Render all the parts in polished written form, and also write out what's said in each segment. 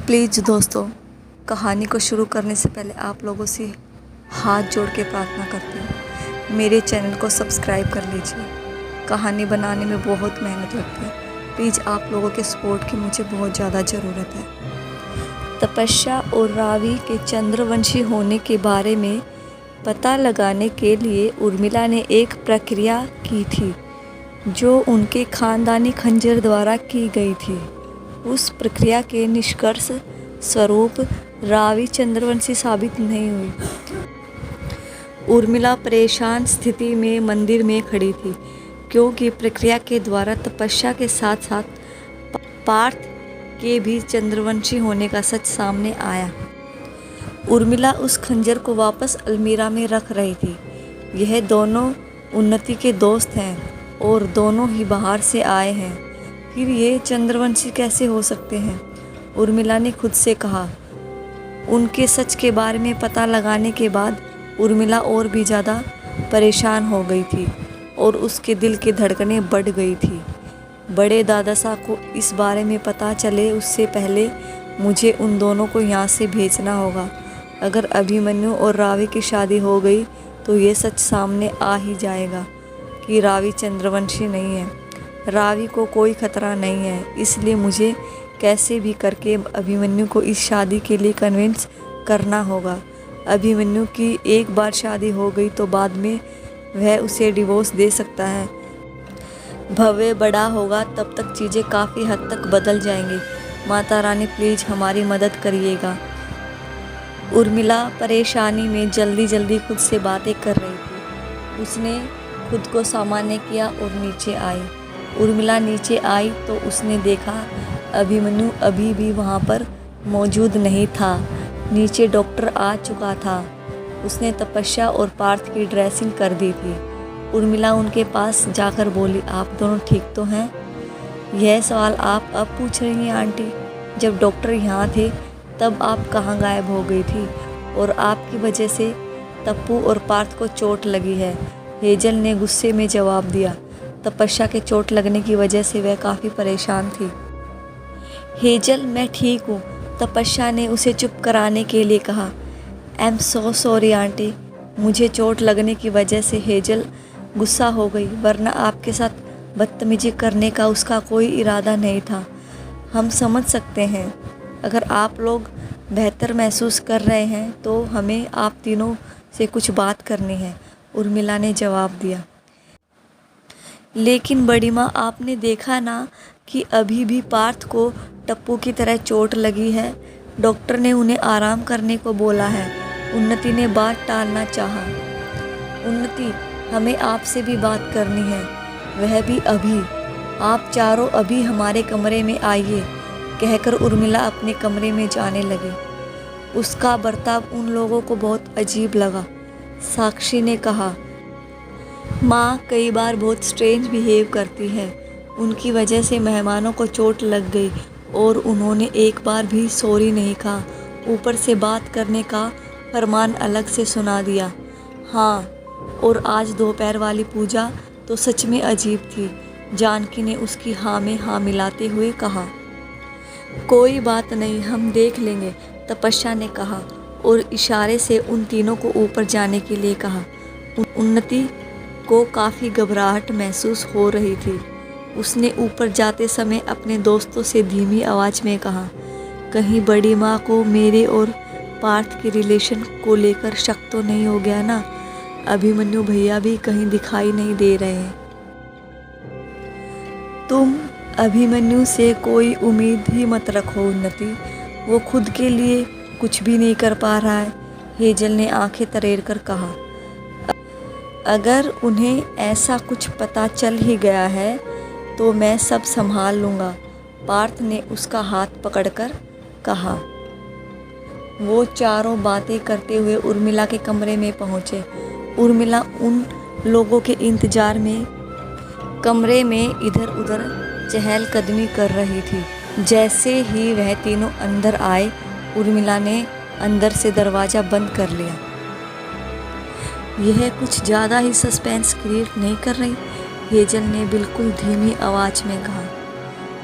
Please दोस्तों, कहानी को शुरू करने से पहले आप लोगों से हाथ जोड़ के प्रार्थना करती हूँ, मेरे चैनल को सब्सक्राइब कर लीजिए। कहानी बनाने में बहुत मेहनत लगती है। प्लीज़ आप लोगों के सपोर्ट की मुझे बहुत ज़्यादा ज़रूरत है। तपस्या और रावी के चंद्रवंशी होने के बारे में पता लगाने के लिए उर्मिला ने एक प्रक्रिया की थी जो उनके खानदानी खंजर द्वारा की गई थी। उस प्रक्रिया के निष्कर्ष स्वरूप रावी चंद्रवंशी साबित नहीं हुई। उर्मिला परेशान स्थिति में मंदिर में खड़ी थी क्योंकि प्रक्रिया के द्वारा तपस्या के साथ साथ पार्थ के भी चंद्रवंशी होने का सच सामने आया। उर्मिला उस खंजर को वापस अलमीरा में रख रही थी। यह दोनों उन्नति के दोस्त हैं और दोनों ही बाहर से आए हैं, फिर ये चंद्रवंशी कैसे हो सकते हैं? उर्मिला ने खुद से कहा। उनके सच के बारे में पता लगाने के बाद उर्मिला और भी ज़्यादा परेशान हो गई थी और उसके दिल की धड़कनें बढ़ गई थी। बड़े दादा साहब को इस बारे में पता चले उससे पहले मुझे उन दोनों को यहाँ से भेजना होगा। अगर अभिमन्यु और रावी की शादी हो गई तो ये सच सामने आ ही जाएगा कि रावी चंद्रवंशी नहीं है। रावी को कोई खतरा नहीं है, इसलिए मुझे कैसे भी करके अभिमन्यु को इस शादी के लिए कन्विंस करना होगा। अभिमन्यु की एक बार शादी हो गई तो बाद में वह उसे डिवोर्स दे सकता है। भव्य बड़ा होगा तब तक चीज़ें काफ़ी हद तक बदल जाएंगी। माता रानी प्लीज़ हमारी मदद करिएगा। उर्मिला परेशानी में जल्दी जल्दी खुद से बातें कर रही थी। उसने खुद को सामान्य किया और नीचे आई। उर्मिला नीचे आई तो उसने देखा अभिमन्यु अभी भी वहाँ पर मौजूद नहीं था। नीचे डॉक्टर आ चुका था। उसने तपस्या और पार्थ की ड्रेसिंग कर दी थी। उर्मिला उनके पास जाकर बोली, आप दोनों ठीक तो हैं? यह सवाल आप अब पूछ रही हैं आंटी? जब डॉक्टर यहाँ थे तब आप कहाँ गायब हो गई थी? और आपकी वजह से तप्पू और पार्थ को चोट लगी है, हेजल ने गुस्से में जवाब दिया। तपस्या के चोट लगने की वजह से वह काफ़ी परेशान थी। हेजल, मैं ठीक हूँ, तपस्या ने उसे चुप कराने के लिए कहा। I am so sorry aunty, मुझे चोट लगने की वजह से हेजल गुस्सा हो गई, वरना आपके साथ बदतमीजी करने का उसका कोई इरादा नहीं था। हम समझ सकते हैं। अगर आप लोग बेहतर महसूस कर रहे हैं तो हमें आप तीनों से कुछ बात करनी है, उर्मिला ने जवाब दिया। लेकिन बड़ी माँ, आपने देखा ना कि अभी भी पार्थ को टप्पू की तरह चोट लगी है। डॉक्टर ने उन्हें आराम करने को बोला है। उन्नति ने बात टालना चाहा। उन्नति, हमें आपसे भी बात करनी है, वह भी अभी। आप चारों अभी हमारे कमरे में आइए, कहकर उर्मिला अपने कमरे में जाने लगी। उसका बर्ताव उन लोगों को बहुत अजीब लगा। साक्षी ने कहा, माँ कई बार बहुत स्ट्रेंज बिहेव करती है। उनकी वजह से मेहमानों को चोट लग गई और उन्होंने एक बार भी सॉरी नहीं कहा। ऊपर से बात करने का फरमान अलग से सुना दिया। हाँ, और आज दोपहर वाली पूजा तो सच में अजीब थी, जानकी ने उसकी हाँ में हाँ मिलाते हुए कहा। कोई बात नहीं, हम देख लेंगे, तपस्या ने कहा और इशारे से उन तीनों को ऊपर जाने के लिए कहा। उन्नति को काफ़ी घबराहट महसूस हो रही थी। उसने ऊपर जाते समय अपने दोस्तों से धीमी आवाज़ में कहा, कहीं बड़ी माँ को मेरे और पार्थ के रिलेशन को लेकर शक तो नहीं हो गया ना? अभिमन्यु भैया भी कहीं दिखाई नहीं दे रहे हैं। तुम अभिमन्यु से कोई उम्मीद ही मत रखो उन्नति, वो खुद के लिए कुछ भी नहीं कर पा रहा है, हेजल ने आंखें तरेर कर कहा। अगर उन्हें ऐसा कुछ पता चल ही गया है तो मैं सब संभाल लूँगा, पार्थ ने उसका हाथ पकड़कर कहा। वो चारों बातें करते हुए उर्मिला के कमरे में पहुँचे। उर्मिला उन लोगों के इंतज़ार में कमरे में इधर उधर चहलकदमी कर रही थी। जैसे ही वह तीनों अंदर आए, उर्मिला ने अंदर से दरवाज़ा बंद कर लिया। यह कुछ ज़्यादा ही सस्पेंस क्रिएट नहीं कर रही? हेजल ने बिल्कुल धीमी आवाज़ में कहा।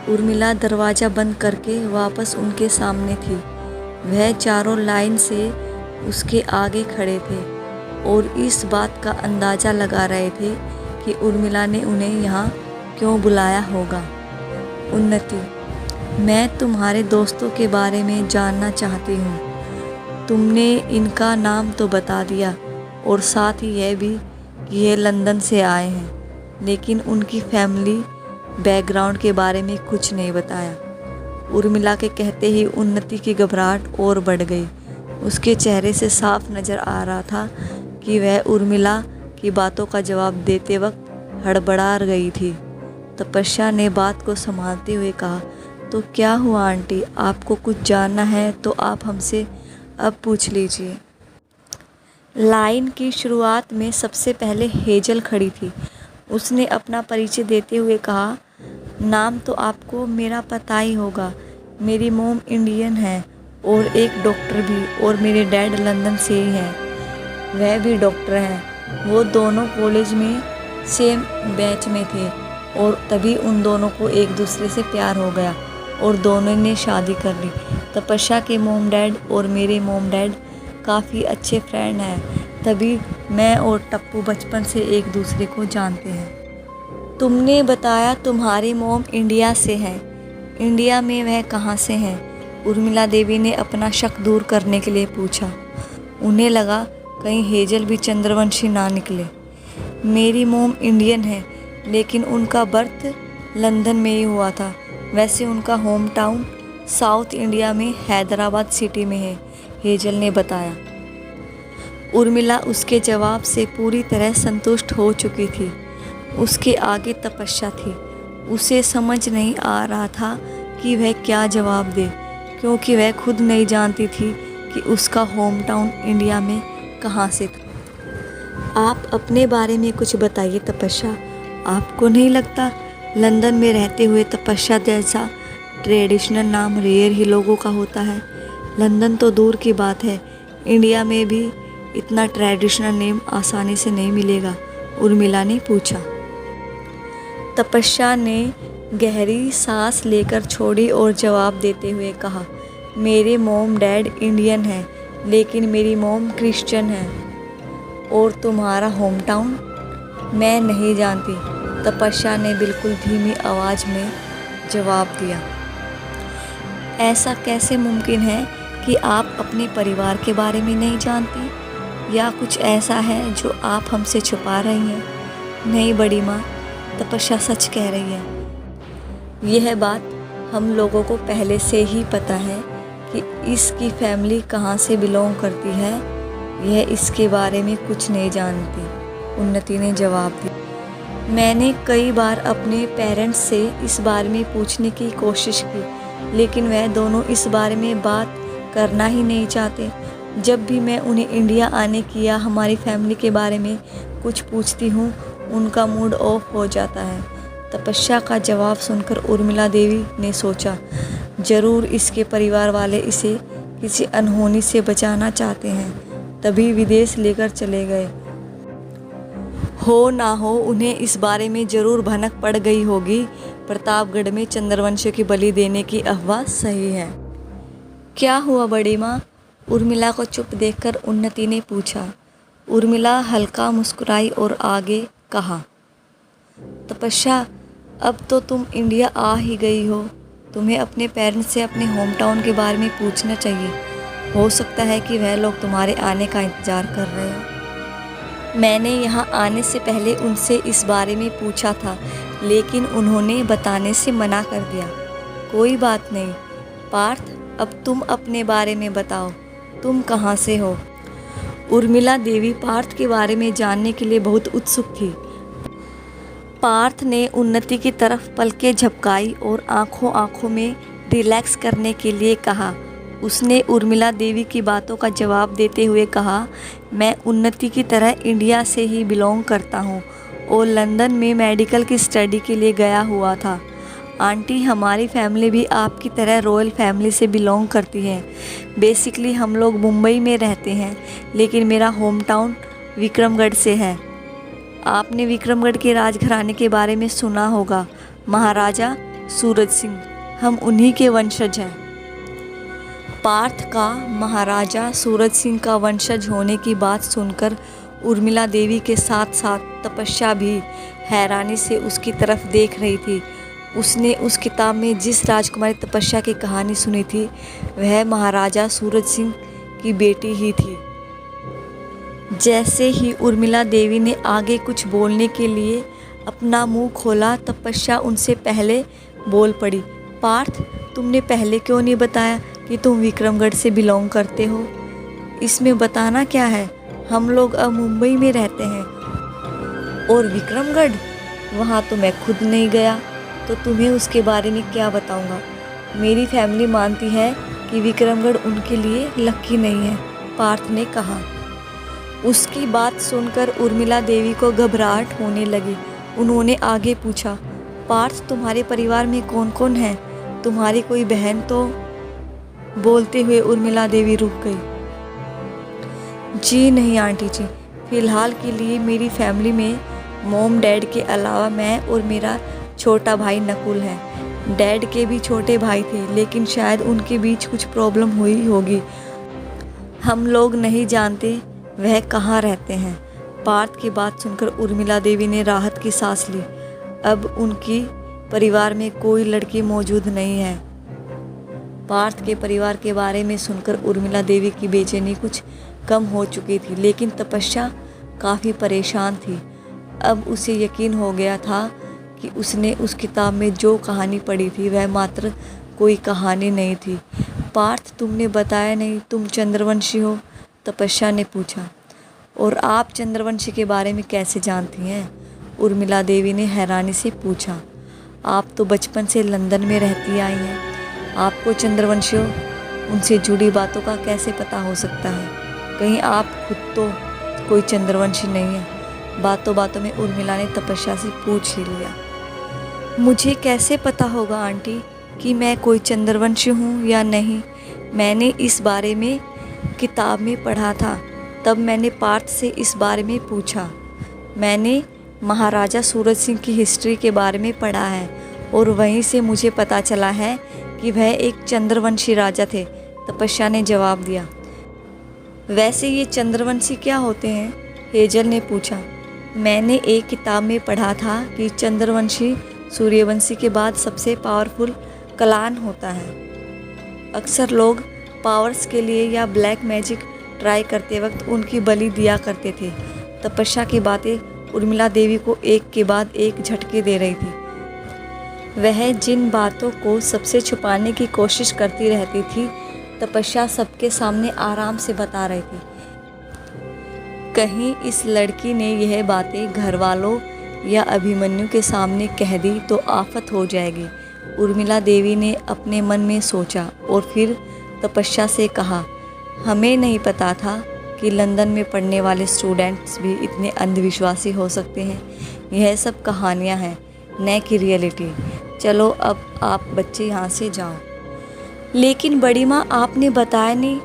उर्मिला दरवाज़ा बंद करके वापस उनके सामने थी। वह चारों लाइन से उसके आगे खड़े थे और इस बात का अंदाज़ा लगा रहे थे कि उर्मिला ने उन्हें यहाँ क्यों बुलाया होगा। उन्नति, मैं तुम्हारे दोस्तों के बारे में जानना चाहती हूँ। तुमने इनका नाम तो बता दिया और साथ ही यह भी कि ये लंदन से आए हैं, लेकिन उनकी फैमिली बैकग्राउंड के बारे में कुछ नहीं बताया। उर्मिला के कहते ही उन्नति की घबराहट और बढ़ गई। उसके चेहरे से साफ नज़र आ रहा था कि वह उर्मिला की बातों का जवाब देते वक्त हड़बड़ा गई थी। तपस्या ने बात को संभालते हुए कहा, तो क्या हुआ आंटी, आपको कुछ जानना है तो आप हमसे अब पूछ लीजिए। लाइन की शुरुआत में सबसे पहले हेजल खड़ी थी। उसने अपना परिचय देते हुए कहा, नाम तो आपको मेरा पता ही होगा। मेरी मॉम इंडियन है और एक डॉक्टर भी, और मेरे डैड लंदन से ही हैं, वह भी डॉक्टर हैं। वो दोनों कॉलेज में सेम बैच में थे और तभी उन दोनों को एक दूसरे से प्यार हो गया और दोनों ने शादी कर ली। तपस्या के मॉम डैड और मेरे मॉम डैड काफ़ी अच्छे फ्रेंड हैं, तभी मैं और टप्पू बचपन से एक दूसरे को जानते हैं। तुमने बताया तुम्हारी मॉम इंडिया से है, इंडिया में वह कहाँ से हैं? उर्मिला देवी ने अपना शक दूर करने के लिए पूछा। उन्हें लगा कहीं हेजल भी चंद्रवंशी ना निकले। मेरी मॉम इंडियन है, लेकिन उनका बर्थ लंदन में ही हुआ था। वैसे उनका होम टाउन साउथ इंडिया में हैदराबाद सिटी में है, हेजल ने बताया। उर्मिला उसके जवाब से पूरी तरह संतुष्ट हो चुकी थी। उसके आगे तपस्या थी। उसे समझ नहीं आ रहा था कि वह क्या जवाब दे, क्योंकि वह खुद नहीं जानती थी कि उसका होम टाउन इंडिया में कहाँ से था। आप अपने बारे में कुछ बताइए तपस्या। आपको नहीं लगता लंदन में रहते हुए तपस्या जैसा ट्रेडिशनल नाम रेयर ही लोगों का होता है? लंदन तो दूर की बात है, इंडिया में भी इतना ट्रेडिशनल नेम आसानी से नहीं मिलेगा, उर्मिला ने पूछा। तपस्या ने गहरी सांस लेकर छोड़ी और जवाब देते हुए कहा, मेरे मॉम डैड इंडियन हैं, लेकिन मेरी मॉम क्रिश्चियन है। और तुम्हारा होम टाउन? मैं नहीं जानती, तपस्या ने बिल्कुल धीमी आवाज़ में जवाब दिया। ऐसा कैसे मुमकिन है कि आप अपने परिवार के बारे में नहीं जानती, या कुछ ऐसा है जो आप हमसे छुपा रही हैं? नहीं बड़ी माँ, तपस्या सच कह रही है। यह बात हम लोगों को पहले से ही पता है कि इसकी फैमिली कहाँ से बिलोंग करती है, यह इसके बारे में कुछ नहीं जानती, उन्नति ने जवाब दिया। मैंने कई बार अपने पेरेंट्स से इस बारे में पूछने की कोशिश की, लेकिन वह दोनों इस बारे में बात करना ही नहीं चाहते। जब भी मैं उन्हें इंडिया आने की या हमारी फैमिली के बारे में कुछ पूछती हूँ, उनका मूड ऑफ हो जाता है। तपस्या का जवाब सुनकर उर्मिला देवी ने सोचा, ज़रूर इसके परिवार वाले इसे किसी अनहोनी से बचाना चाहते हैं, तभी विदेश लेकर चले गए। हो ना हो उन्हें इस बारे में ज़रूर भनक पड़ गई होगी। प्रतापगढ़ में चंद्रवंशियों की बलि देने की अफवाह सही है। क्या हुआ बड़ी माँ? उर्मिला को चुप देखकर उन्नति ने पूछा। उर्मिला हल्का मुस्कुराई और आगे कहा, तपस्या, अब तो तुम इंडिया आ ही गई हो, तुम्हें अपने पेरेंट्स से अपने होम टाउन के बारे में पूछना चाहिए। हो सकता है कि वह लोग तुम्हारे आने का इंतज़ार कर रहे हो। मैंने यहाँ आने से पहले उनसे इस बारे में पूछा था, लेकिन उन्होंने बताने से मना कर दिया। कोई बात नहीं पार्थ, अब तुम अपने बारे में बताओ, तुम कहाँ से हो? उर्मिला देवी पार्थ के बारे में जानने के लिए बहुत उत्सुक थी। पार्थ ने उन्नति की तरफ पलकें झपकाई और आंखों में रिलैक्स करने के लिए कहा। उसने उर्मिला देवी की बातों का जवाब देते हुए कहा, मैं उन्नति की तरह इंडिया से ही बिलोंग करता हूँ और लंदन में मेडिकल की स्टडी के लिए गया हुआ था। आंटी, हमारी फैमिली भी आपकी तरह रॉयल फैमिली से बिलोंग करती है। बेसिकली हम लोग मुंबई में रहते हैं, लेकिन मेरा होम टाउन विक्रमगढ़ से है। आपने विक्रमगढ़ के राजघराने के बारे में सुना होगा, महाराजा सूरज सिंह, हम उन्हीं के वंशज हैं। पार्थ का महाराजा सूरज सिंह का वंशज होने की बात सुनकर उर्मिला देवी के साथ साथ तपस्या भी हैरानी से उसकी तरफ देख रही थी। उसने उस किताब में जिस राजकुमारी तपस्या की कहानी सुनी थी वह महाराजा सूरज सिंह की बेटी ही थी। जैसे ही उर्मिला देवी ने आगे कुछ बोलने के लिए अपना मुंह खोला, तपस्या उनसे पहले बोल पड़ी। पार्थ, तुमने पहले क्यों नहीं बताया कि तुम विक्रमगढ़ से बिलोंग करते हो? इसमें बताना क्या है, हम लोग अब मुंबई में रहते हैं। और विक्रमगढ़, वहाँ तो मैं खुद नहीं गया, तो तुम्हें उसके बारे में क्या बताऊँगा। मेरी फैमिली मानती है कि विक्रमगढ़ उनके लिए लकी नहीं है, पार्थ ने कहा। उसकी बात सुनकर उर्मिला देवी को घबराहट होने लगी। उन्होंने आगे पूछा, पार्थ, तुम्हारे परिवार में कौन कौन है? तुम्हारी कोई बहन तो? बोलते हुए उर्मिला देवी रुक गई। जी नहीं आंटी जी, फ़िलहाल के लिए मेरी फैमिली में मॉम डैड के अलावा मैं और मेरा छोटा भाई नकुल है। डैड के भी छोटे भाई थे, लेकिन शायद उनके बीच कुछ प्रॉब्लम हुई होगी। हम लोग नहीं जानते वह कहाँ रहते हैं। पार्थ की बात सुनकर उर्मिला देवी ने राहत की सांस ली। अब उनकी परिवार में कोई लड़की मौजूद नहीं है। पार्थ के परिवार के बारे में सुनकर उर्मिला देवी की बेचैनी कुछ कम हो चुकी थी, लेकिन तपस्या काफ़ी परेशान थी। अब उसे यकीन हो गया था कि उसने उस किताब में जो कहानी पढ़ी थी वह मात्र कोई कहानी नहीं थी। पार्थ, तुमने बताया नहीं तुम चंद्रवंशी हो? तपस्या ने पूछा। और आप चंद्रवंशी के बारे में कैसे जानती हैं? उर्मिला देवी ने हैरानी से पूछा। आप तो बचपन से लंदन में रहती आई हैं, आपको चंद्रवंशियों उनसे जुड़ी बातों का कैसे पता हो सकता है? कहीं आप खुद तो कोई चंद्रवंशी नहीं है? बातों बातों में उर्मिला ने तपस्या से पूछ ही लिया। मुझे कैसे पता होगा आंटी कि मैं कोई चंद्रवंशी हूँ या नहीं? मैंने इस बारे में किताब में पढ़ा था, तब मैंने पार्थ से इस बारे में पूछा। मैंने महाराजा सूरज सिंह की हिस्ट्री के बारे में पढ़ा है और वहीं से मुझे पता चला है कि वह एक चंद्रवंशी राजा थे, तपस्या ने जवाब दिया। वैसे ये चंद्रवंशी क्या होते हैं? हेजल ने पूछा। मैंने एक किताब में पढ़ा था कि चंद्रवंशी सूर्यवंशी के बाद सबसे पावरफुल क्लान होता है। अक्सर लोग पावर्स के लिए या ब्लैक मैजिक ट्राई करते वक्त उनकी बलि दिया करते थे। तपस्या की बातें उर्मिला देवी को एक के बाद एक झटके दे रही थी। वह जिन बातों को सबसे छुपाने की कोशिश करती रहती थी, तपस्या सबके सामने आराम से बता रही थी। कहीं इस लड़की ने यह बातें घर वालों या अभिमन्यु के सामने कह दी तो आफत हो जाएगी। उर्मिला देवी ने अपने मन में सोचा और फिर तपस्या से कहा, हमें नहीं पता था कि लंदन में पढ़ने वाले स्टूडेंट्स भी इतने अंधविश्वासी हो सकते हैं। यह सब कहानियाँ हैं, न कि रियलिटी। चलो अब आप बच्चे यहाँ से जाओ। लेकिन बड़ी माँ, आपने बताया नहीं,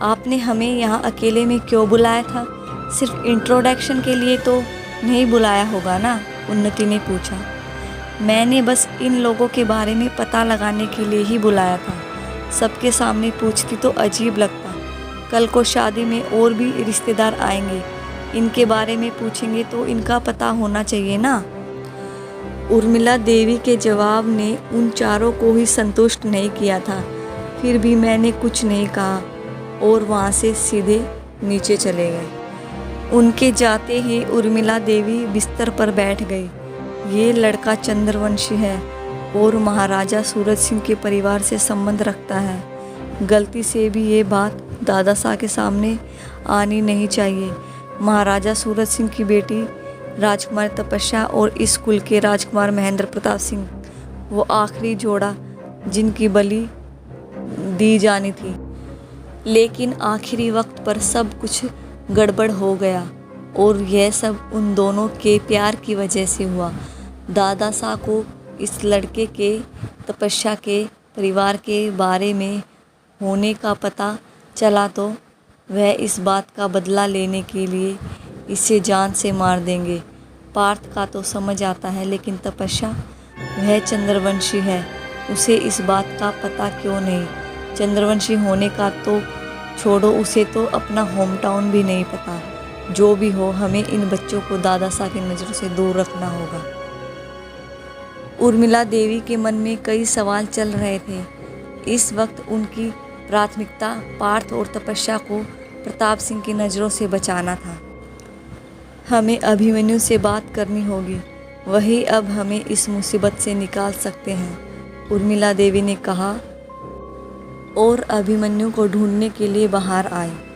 आपने हमें यहाँ अकेले में क्यों बुलाया था? सिर्फ इंट्रोडक्शन के लिए तो नहीं बुलाया होगा ना? उन्नति ने पूछा। मैंने बस इन लोगों के बारे में पता लगाने के लिए ही बुलाया था। सबके सामने पूछती तो अजीब लगता। कल को शादी में और भी रिश्तेदार आएंगे, इनके बारे में पूछेंगे तो इनका पता होना चाहिए ना। उर्मिला देवी के जवाब ने उन चारों को ही संतुष्ट नहीं किया था। फिर भी मैंने कुछ नहीं कहा और वहाँ से सीधे नीचे चले गए। उनके जाते ही उर्मिला देवी बिस्तर पर बैठ गई। ये लड़का चंद्रवंशी है और महाराजा सूरज सिंह के परिवार से संबंध रखता है। गलती से भी ये बात दादा साहब के सामने आनी नहीं चाहिए। महाराजा सूरज सिंह की बेटी राजकुमार तपस्या और इस कुल के राजकुमार महेंद्र प्रताप सिंह, वो आखिरी जोड़ा जिनकी बलि दी जानी थी। लेकिन आखिरी वक्त पर सब कुछ गड़बड़ हो गया और यह सब उन दोनों के प्यार की वजह से हुआ। दादा साहब को इस लड़के के तपस्या के परिवार के बारे में होने का पता चला तो वह इस बात का बदला लेने के लिए इसे जान से मार देंगे। पार्थ का तो समझ आता है, लेकिन तपस्या वह चंद्रवंशी है, उसे इस बात का पता क्यों नहीं? चंद्रवंशी होने का तो छोड़ो, उसे तो अपना होम टाउन भी नहीं पता। जो भी हो, हमें इन बच्चों को दादा सा की नज़रों से दूर रखना होगा। उर्मिला देवी के मन में कई सवाल चल रहे थे। इस वक्त उनकी प्राथमिकता पार्थ और तपस्या को प्रताप सिंह की नज़रों से बचाना था। हमें अभिमन्यु से बात करनी होगी, वही अब हमें इस मुसीबत से निकाल सकते हैं, उर्मिला देवी ने कहा और अभिमन्यु को ढूंढने के लिए बाहर आए।